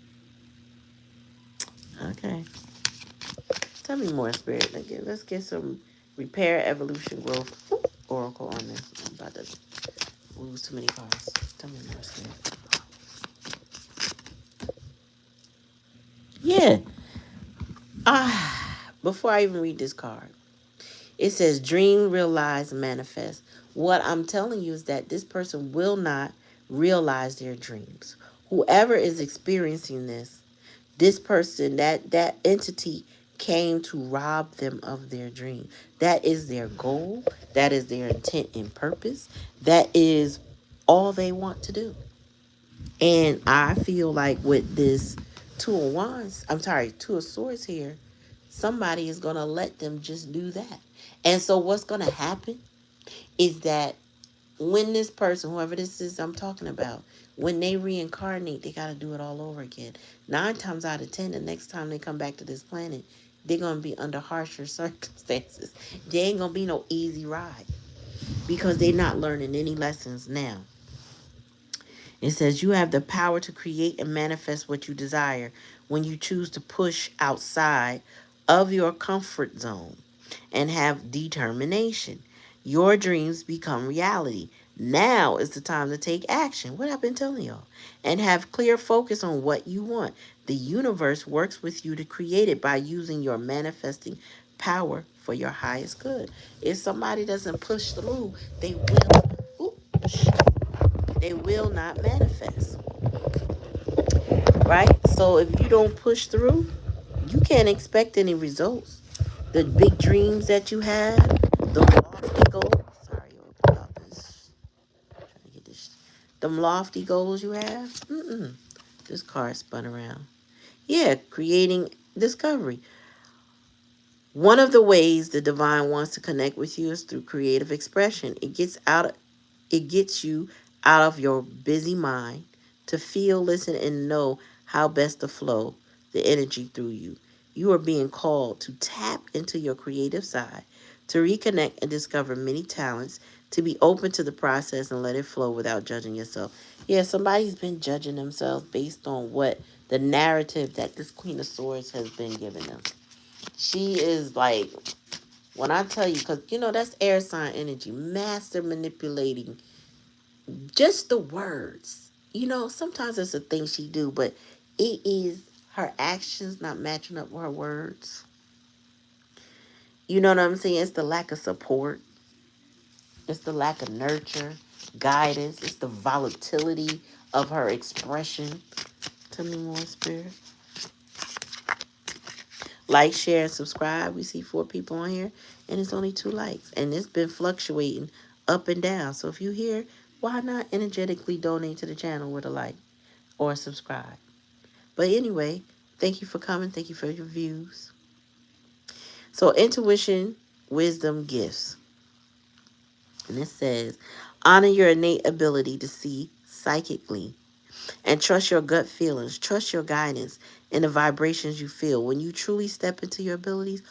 Okay. Tell me more, Spirit. Let's get some repair, evolution, growth, oracle on this. I'm about to lose too many cards. Tell me more, Spirit. Yeah. Before I even read this card, it says dream, realize, manifest. What I'm telling you is that this person will not realize their dreams. Whoever is experiencing this person, that entity came to rob them of their dream. That is their goal. That is their intent and purpose. That is all they want to do. And I feel like with this Two of Swords here, somebody is going to let them just do that. And so what's going to happen is that when this person, whoever this is I'm talking about, when they reincarnate, they got to do it all over again. 9 times out of 10, the next time they come back to this planet, they're going to be under harsher circumstances. There ain't going to be no easy ride because they're not learning any lessons now. It says you have the power to create and manifest what you desire when you choose to push outside of your comfort zone and have determination. Your dreams become reality. Now is the time to take action. What I've been telling y'all. And have clear focus on what you want. The universe works with you to create it by using your manifesting power for your highest good. If somebody doesn't push through, they will not manifest. Right? So if you don't push through, you can't expect any results. The big dreams that you have, the lofty goals. Sorry, about this. Trying to get this. Them lofty goals you have. This card spun around. Yeah, creating discovery. One of the ways the divine wants to connect with you is through creative expression. It gets you out of your busy mind to feel, listen, and know how best to flow the energy through you. You are being called to tap into your creative side, to reconnect and discover many talents, to be open to the process and let it flow without judging yourself. Yeah, somebody's been judging themselves based on what the narrative that this Queen of Swords has been giving them. She is like, when I tell you, because, that's air sign energy, master manipulating just the words. Sometimes it's a thing she do, but it is her actions not matching up with her words. You know what I'm saying? It's the lack of support. It's the lack of nurture, guidance. It's the volatility of her expression. Tell me more, Spirit. Like, share, and subscribe. We see 4 people on here, and it's only 2 likes. And it's been fluctuating up and down. So if you hear, why not energetically donate to the channel with a like or subscribe? But anyway, thank you for coming. Thank you for your views. So intuition, wisdom, gifts. And it says, honor your innate ability to see psychically. And trust your gut feelings, trust your guidance and the vibrations you feel. When you truly step into your abilities,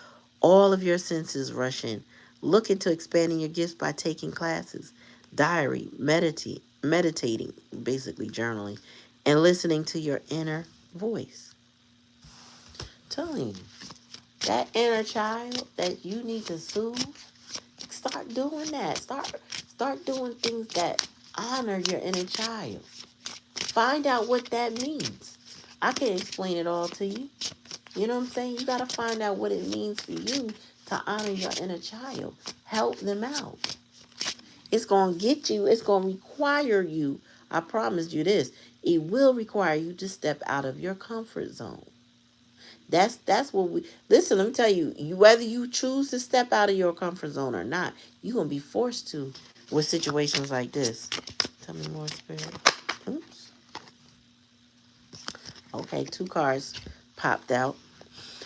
all of your senses rush in. Look into expanding your gifts by taking classes, diary, meditating, basically journaling, and listening to your inner voice. I'm telling you, that inner child that you need to soothe, start doing that. Start doing things that honor your inner child. Find out what that means. I can't explain it all to you. You know what I'm saying? You got to find out what it means for you to honor your inner child. Help them out. It's going to get you, it's going to require you. I promise you this. It will require you to step out of your comfort zone. That's what we listen. Let me tell you, whether you choose to step out of your comfort zone or not, you're gonna be forced to with situations like this. Tell me more, Spirit. Oops. Okay, 2 cards popped out.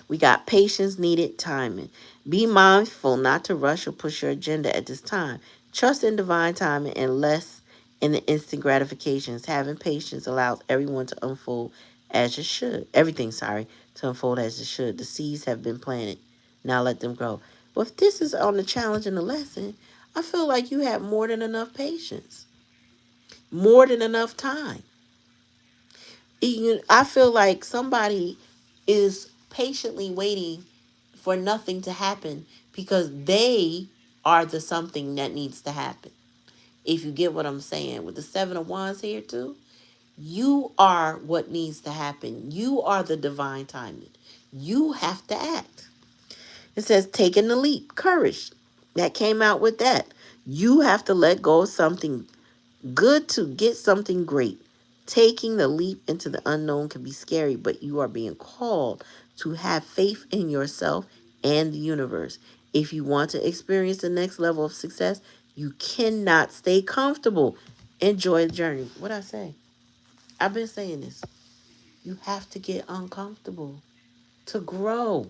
We got patience needed, timing. Be mindful not to rush or push your agenda at this time. Trust in divine timing and less in the instant gratifications. Having patience allows everyone to unfold as it should. Everything, sorry, to unfold as it should. The seeds have been planted. Now let them grow. Well, if this is on the challenge and the lesson, I feel like you have more than enough patience, more than enough time. I feel like somebody is patiently waiting for nothing to happen because they are the something that needs to happen. If you get what I'm saying, with the 7 of Wands here too, you are what needs to happen. You are the divine timing. You have to act. It says taking the leap, courage. That came out with that. You have to let go of something good to get something great. Taking the leap into the unknown can be scary, but you are being called to have faith in yourself and the universe. If you want to experience the next level of success, you cannot stay comfortable. Enjoy the journey. What I say? I've been saying this. You have to get uncomfortable to grow.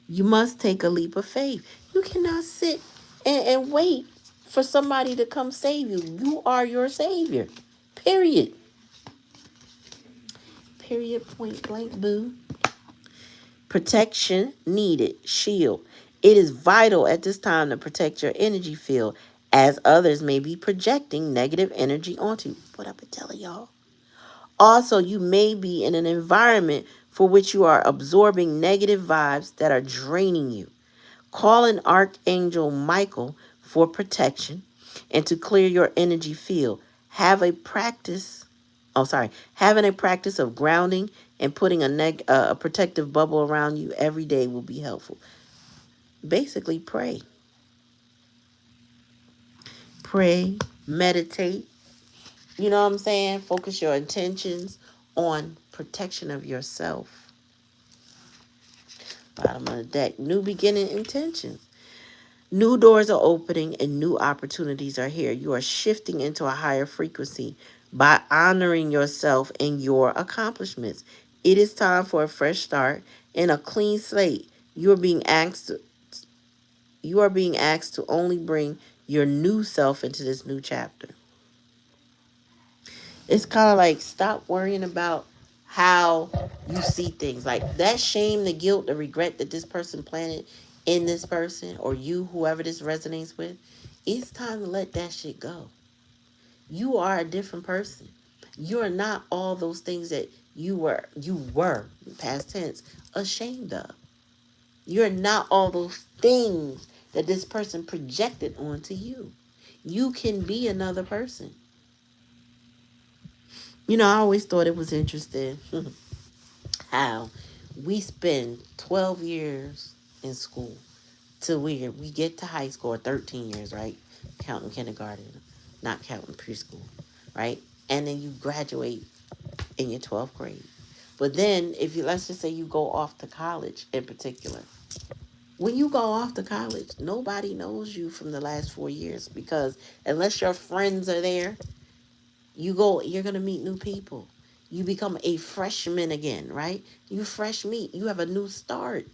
You must take a leap of faith. You cannot sit and wait for somebody to come save you. You are your savior. Period. Period, point blank, boo. Protection needed. Shield. It is vital at this time to protect your energy field as others may be projecting negative energy onto you. What I've been telling y'all. Also, you may be in an environment for which you are absorbing negative vibes that are draining you. Call an Archangel Michael for protection and to clear your energy field. Having a practice of grounding and putting a protective bubble around you every day will be helpful. Basically, pray. Pray, meditate. You know what I'm saying? Focus your intentions on protection of yourself. Bottom of the deck, new beginning intentions. New doors are opening and new opportunities are here. You are shifting into a higher frequency by honoring yourself and your accomplishments. It is time for a fresh start and a clean slate. You are being asked to only bring your new self into this new chapter. It's kind of like stop worrying about how you see things. Like that shame, the guilt, the regret that this person planted in this person or you, whoever this resonates with, it's time to let that shit go. You are a different person. You are not all those things that you were, past tense, ashamed of. You're not all those things that this person projected onto you. You can be another person. You know, I always thought it was interesting how we spend 12 years in school till we get to high school, or 13 years, right? Counting kindergarten, not counting preschool, right? And then you graduate in your 12th grade. But then, if you, let's just say you go off to college in particular, when you go off to college, nobody knows you from the last 4 years because unless your friends are there, you're going to meet new people. You become a freshman again, right? You fresh meat. You have a new start.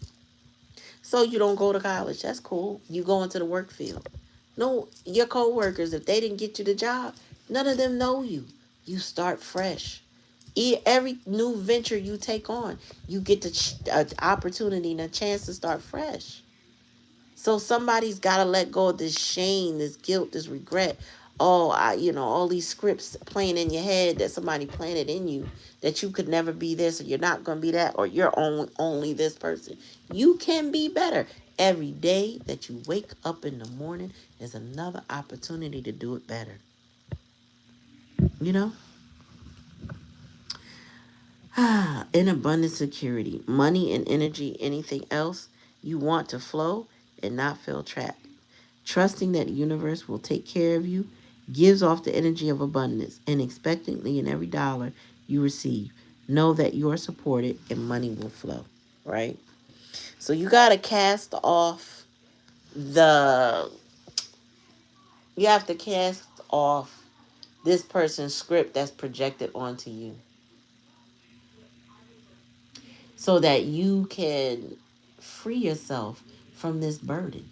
So you don't go to college. That's cool. You go into the work field. No, your coworkers, if they didn't get you the job, none of them know you. you start fresh. Every new venture you take on, you get the opportunity and a chance to start fresh. So somebody's got to let go of this shame, this guilt, this regret. Oh, all these scripts playing in your head that somebody planted in you, that you could never be this, or you're not going to be that, or you're only this person. You can be better. Every day that you wake up in the morning is another opportunity to do it better. You know? In abundant security, money and energy, anything else you want to flow and not feel trapped. Trusting that the universe will take care of you gives off the energy of abundance, and expectantly in every dollar you receive, know that you are supported and money will flow, right? So you got to the, you have to cast off this person's script that's projected onto you so that you can free yourself from this burden.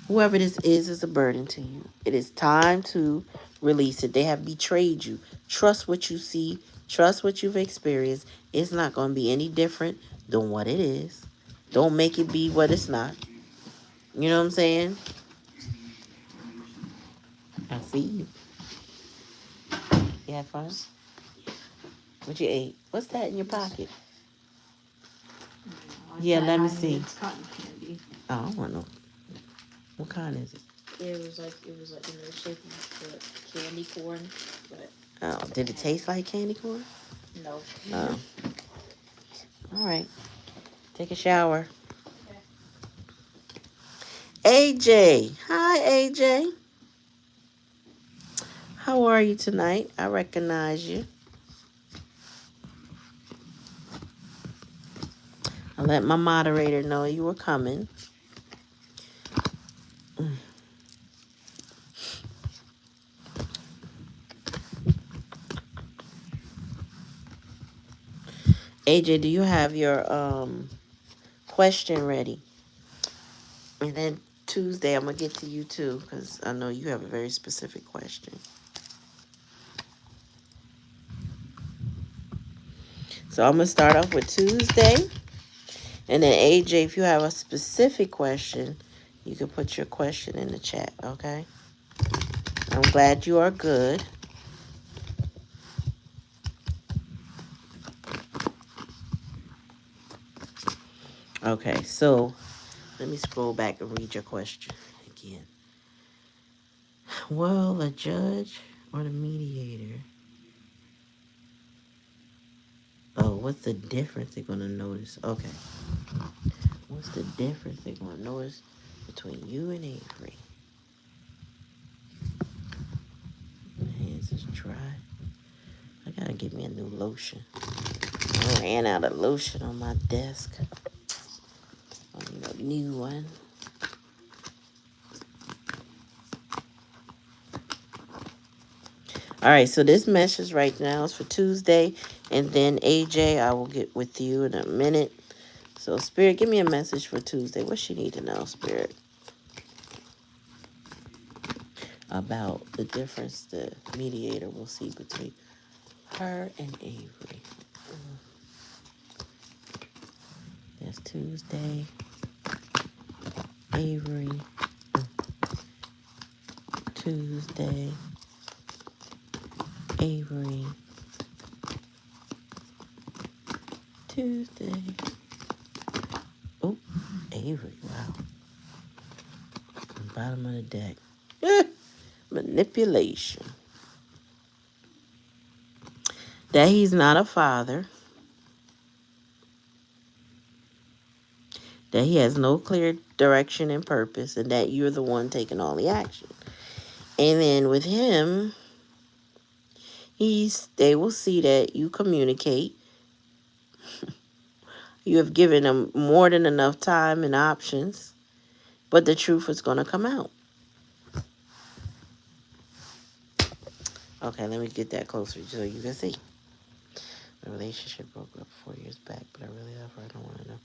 Whoever this is a burden to you. It is time to release it. They have betrayed you. Trust what you see. Trust what you've experienced. It's not going to be any different than what it is. Don't make it be what it's not. You know what I'm saying? I see you. You had fun? What you ate? What's that in your pocket? Yeah, let me see. It's cotton candy. Oh, I don't want no. What kind is it? It was like in the shape of the candy corn, but Oh, did it taste like candy corn? no. Oh. All right. Take a shower. AJ. Hi, AJ. How are you tonight? I recognize you. I let my moderator know you were coming. AJ, do you have your question ready? And then Tuesday, I'm going to get to you too, because I know you have a very specific question. So I'm going to start off with Tuesday. And then AJ, if you have a specific question, you can put your question in the chat, okay? I'm glad you are good. Okay, so let me scroll back and read your question again. Well, the judge or the mediator? Oh, what's the difference they're going to notice? Okay. What's the difference they're going to notice between you and Avery? My hands is dry. I got to get me a new lotion. I ran out of lotion on my desk. I need a new one. All right, so this message right now is for Tuesday. And then AJ, I will get with you in a minute. So Spirit, give me a message for Tuesday. What she need to know, Spirit? About the difference the mediator will see between her and Avery. That's Tuesday. Avery. Tuesday. Avery. Tuesday. Oh, Avery. Wow. Bottom of the deck. Manipulation. That he's not a father. That he has no clear direction and purpose, and that you're the one taking all the action. And then with him, they will see that you communicate. You have given them more than enough time and options, but the truth is going to come out. Okay, let me get that closer so you can see. The relationship broke up 4 years back, but I really love her. I don't want to know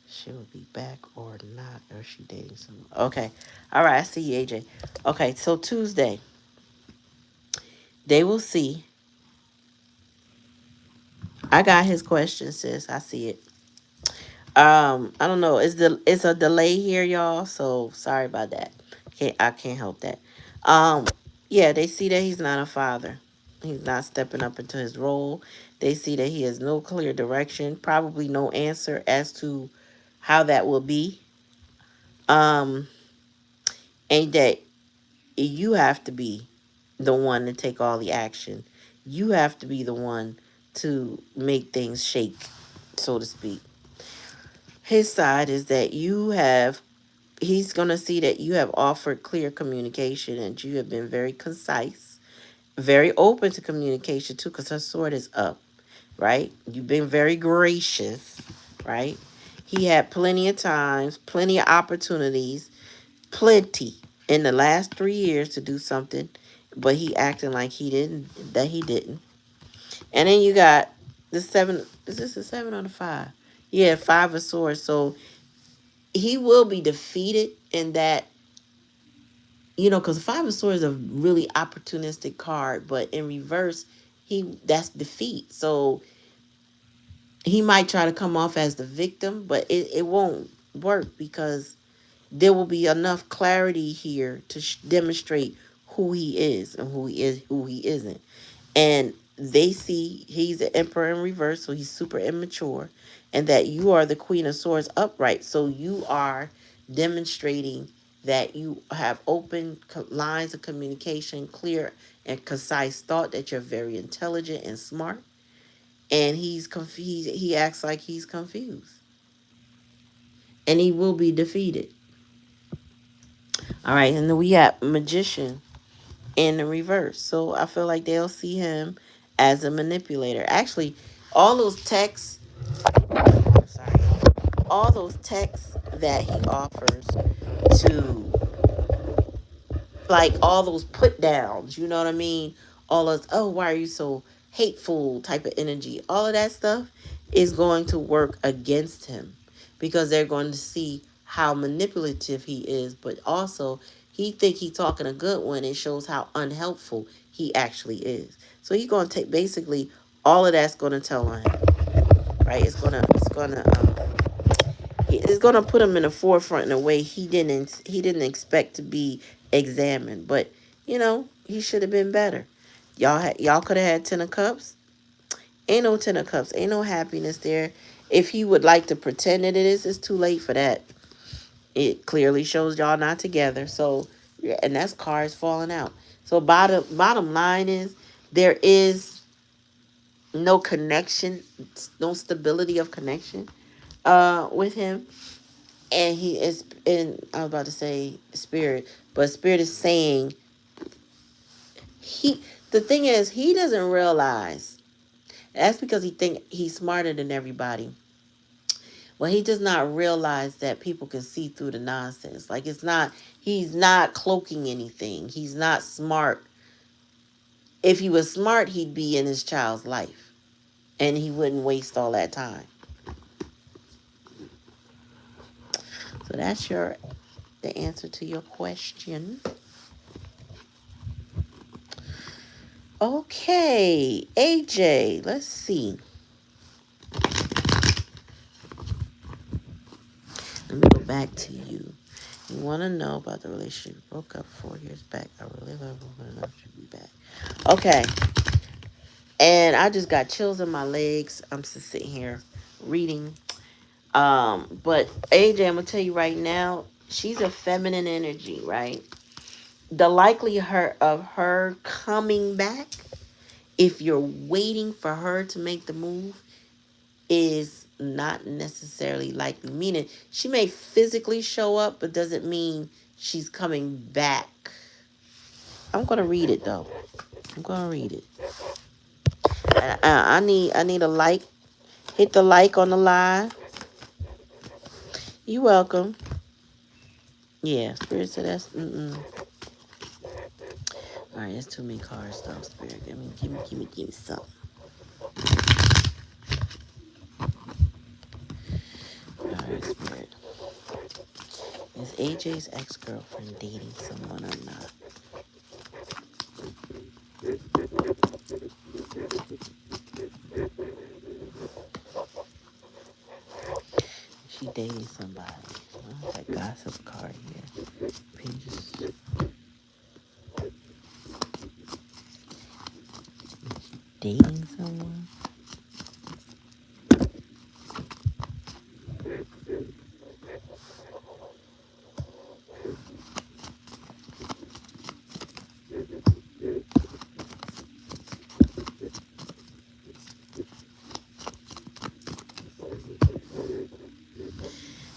if she will be back or not, or is she dating someone? Okay, all right, I see you, AJ. Okay, so Tuesday, they will see I got his question, sis. I see it. I don't know. It's a delay here, y'all. So sorry about that. I can't help that. Um, yeah, they see that he's not a father. He's not stepping up into his role. They see that he has no clear direction, probably no answer as to how that will be. Um, and that you have to be the one to take all the action. You have to be the one to make things shake, so to speak. His side is that he's going to see that you have offered clear communication and you have been very concise, very open to communication too, because her sword is up, right? You've been very gracious, right? He had plenty of times, plenty of opportunities, plenty in the last 3 years to do something, but he acting like he didn't. And then you got the seven. Is this a seven or the five? Yeah, five of swords. So he will be defeated in that, because five of swords is a really opportunistic card, but in reverse, that's defeat. So he might try to come off as the victim, but it won't work because there will be enough clarity here to demonstrate who he is and who he isn't. And they see he's an emperor in reverse, so he's super immature, and that you are the queen of swords upright, so you are demonstrating that you have open lines of communication, clear and concise thought, that you're very intelligent and smart. And he's confused. He acts like he's confused, and he will be defeated. All right, and then we have magician in the reverse. So I feel like they'll see him as a manipulator. Actually, all those texts, sorry, all those texts that he offers to, like all those put downs, you know what I mean? All those, oh, why are you so hateful type of energy, all of that stuff is going to work against him because they're going to see how manipulative he is, but also he think he talking a good one. It shows how unhelpful he actually is. So he's going to take basically all of that's going to tell on him, right? It's gonna put him in the forefront in a way he didn't expect to be examined. But he should have been better. Y'all could have had 10 of cups. Ain't no 10 of cups. Ain't no happiness there. If he would like to pretend that it is, it's too late for that. It clearly shows y'all not together. So yeah, and that's cards falling out. So bottom line is there is no connection, no stability of connection with him. And he is in, I was about to say spirit, but spirit is saying he the thing is he doesn't realize that's because he think he's smarter than everybody. Well, he does not realize that people can see through the nonsense. Like he's not cloaking anything. He's not smart. If he was smart, he'd be in his child's life and he wouldn't waste all that time. So that's the answer to your question. Okay, AJ, let's see. Let me go back to you. You want to know about the relationship you broke up 4 years back. I really love her enough to be back. Okay, and I just got chills in my legs. I'm just sitting here reading. But AJ, I'm gonna tell you right now, she's a feminine energy, right? The likelihood of her coming back, if you're waiting for her to make the move, is not necessarily likely. Meaning she may physically show up, but doesn't mean she's coming back. I'm gonna read it though. I'm gonna read it. I need a like. Hit the like on the live. You welcome. Yeah, Spirit said that's All right, that's too many cards though. Spirit, give me something. All right, Spirit. Is AJ's ex-girlfriend dating someone or not? she dating somebody. That gossip card here. Pages. Dating someone?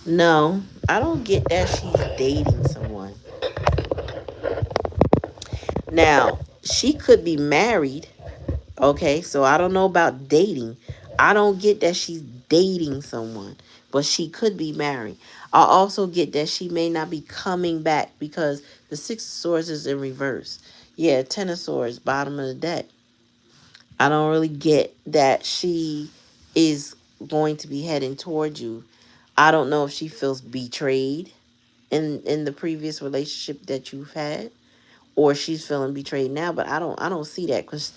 No, I don't get that she's dating someone. Now, she could be married. Okay, so I don't know about dating. I don't get that she's dating someone, but she could be married. I also get that she may not be coming back because the Six of Swords is in reverse. Yeah, Ten of Swords, bottom of the deck. I don't really get that she is going to be heading towards you. I don't know if she feels betrayed in the previous relationship that you've had, or she's feeling betrayed now. But I don't see that because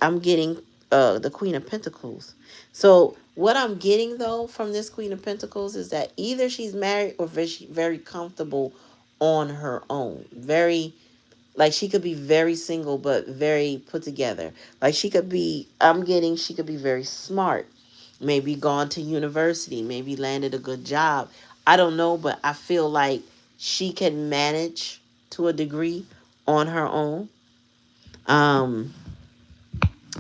I'm getting the Queen of Pentacles. So what I'm getting though from this Queen of Pentacles is that either she's married or very comfortable on her own. Very, like, she could be very single but very put together. Like, she could be, I'm getting, she could be very smart. Maybe gone to university, maybe landed a good job. I don't know, but I feel like she can manage to a degree on her own. Um,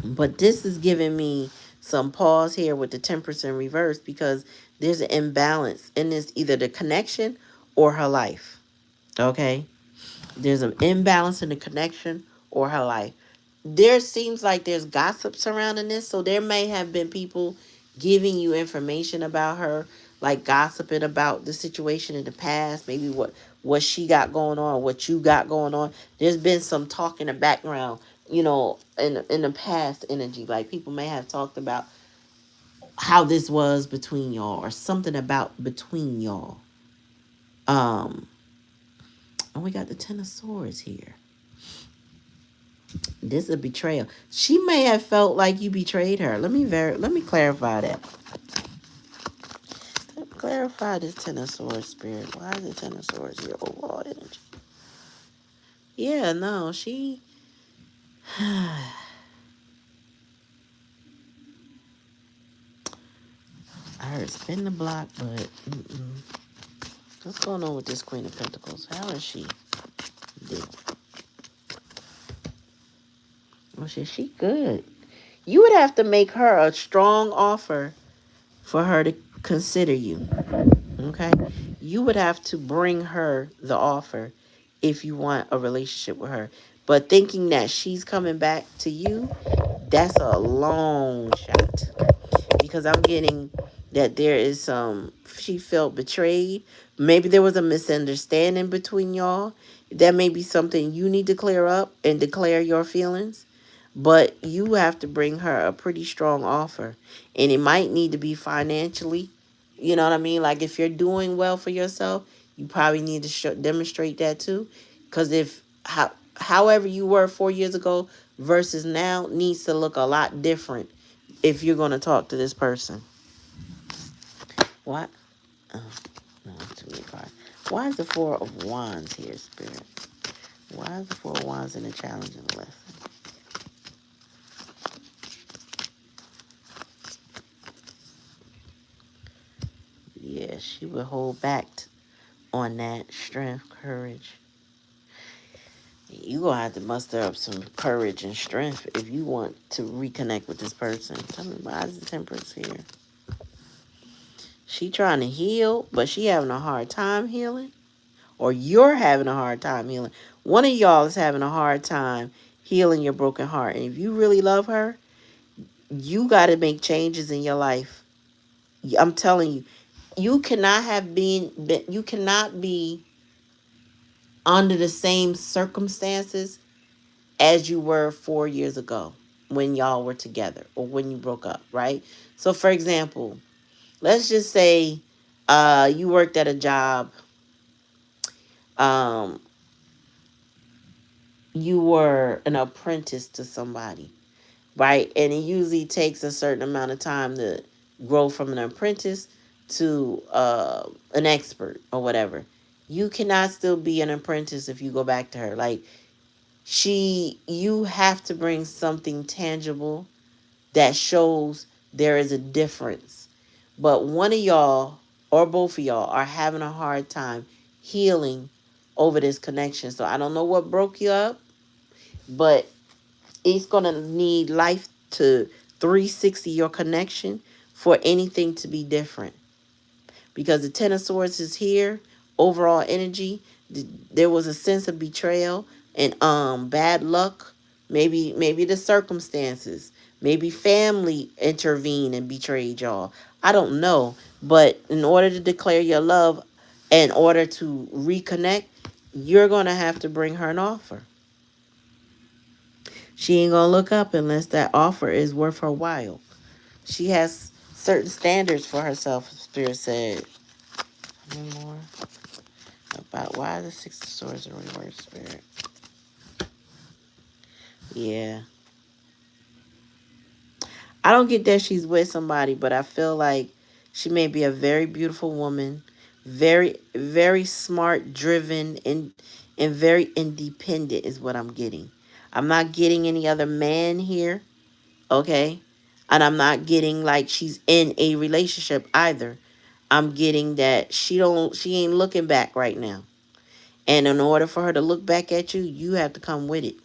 but this is giving me some pause here with the Temperance in reverse because there's an imbalance in this, either the connection or her life. Okay? There's an imbalance in the connection or her life. There seems like there's gossip surrounding this, so there may have been people giving you information about her, like gossiping about the situation in the past, maybe what she got going on, what you got going on. There's been some talk in the background, in the past energy, like people may have talked about how this was between y'all or something about between y'all. Um, and we got the Ten of Swords here. This is a betrayal. She may have felt like you betrayed her. Let me clarify that. Clarify this Ten of Swords spirit. Why is the Ten of Swords your overall energy? Yeah, no, she. I heard spin the block, but what's going on with this Queen of Pentacles? How is she? Well, she good. You would have to make her a strong offer for her to consider you. Okay? You would have to bring her the offer if you want a relationship with her. But thinking that she's coming back to you, that's a long shot. Because I'm getting that there is she felt betrayed. Maybe there was a misunderstanding between y'all. That may be something you need to clear up and declare your feelings. But you have to bring her a pretty strong offer. And it might need to be financially. You know what I mean? Like, if you're doing well for yourself, you probably need to demonstrate that too. Because however you were 4 years ago versus now needs to look a lot different if you're going to talk to this person. What? Oh, no, it's too many cards. Why is the Four of Wands here, Spirit? Why is the Four of Wands in a challenging lesson? Yeah, she would hold back on that strength, courage. You gonna have to muster up some courage and strength if you want to reconnect with this person. Tell me, why is the Temperance here? She trying to heal, but she having a hard time healing, or you're having a hard time healing. One of y'all is having a hard time healing your broken heart, and if you really love her, you got to make changes in your life. I'm telling you, you cannot you cannot be under the same circumstances as you were 4 years ago when y'all were together or when you broke up, right? So, for example, let's just say you worked at a job. Um, you were an apprentice to somebody, right? And it usually takes a certain amount of time to grow from an apprentice to an expert or whatever. You cannot still be an apprentice if you go back to her. Like, you have to bring something tangible that shows there is a difference. But one of y'all or both of y'all are having a hard time healing over this connection. So I don't know what broke you up, but it's going to need life to 360 your connection for anything to be different. Because the Ten of Swords is here, overall energy. There was a sense of betrayal and bad luck. Maybe the circumstances. Maybe family intervened and betrayed y'all. I don't know. But in order to declare your love, in order to reconnect, you're going to have to bring her an offer. She ain't going to look up unless that offer is worth her while. She has certain standards for herself, Spirit said. More about why the Six of Swords are reversed, Spirit. Yeah. I don't get that she's with somebody, but I feel like she may be a very beautiful woman, very, very smart, driven, and very independent is what I'm getting. I'm not getting any other man here, okay? And I'm not getting like she's in a relationship either. I'm getting that she ain't looking back right now. And in order for her to look back at you, you have to come with it.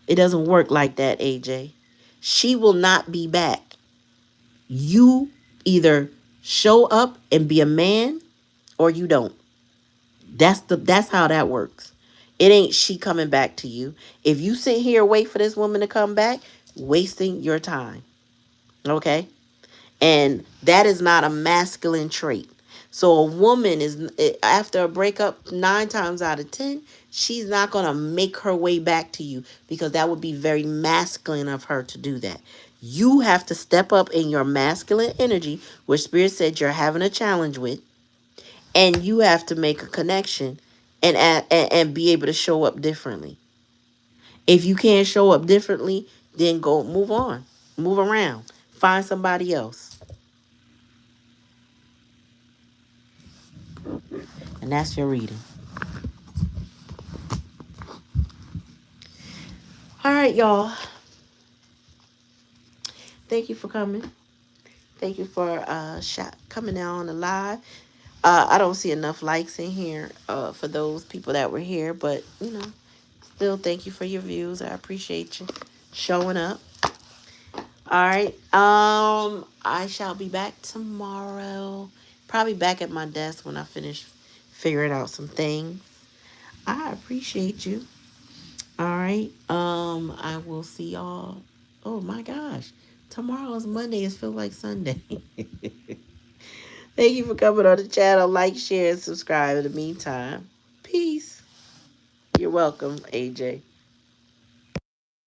It doesn't work like that, AJ. She will not be back. You either show up and be a man or you don't. That's how that works. It ain't she coming back to you. If you sit here and wait for this woman to come back, wasting your time. Okay? And that is not a masculine trait. So a woman is, after a breakup, 9 times out of 10, she's not going to make her way back to you, because that would be very masculine of her to do that. You have to step up in your masculine energy, which Spirit said you're having a challenge with, and you have to make a connection and be able to show up differently. If you can't show up differently, then go move on, move around, find somebody else. And that's your reading. All right, y'all. Thank you for coming. Thank you for coming out on the live. I don't see enough likes in here for those people that were here, but still thank you for your views. I appreciate you showing up. All right. I shall be back tomorrow. Probably back at my desk when I finish figuring out some things. I appreciate you. All right. I will see y'all. Oh my gosh. Tomorrow is Monday. It feels like Sunday. Thank you for coming on the channel. Like, share, and subscribe. In the meantime, peace. You're welcome, AJ.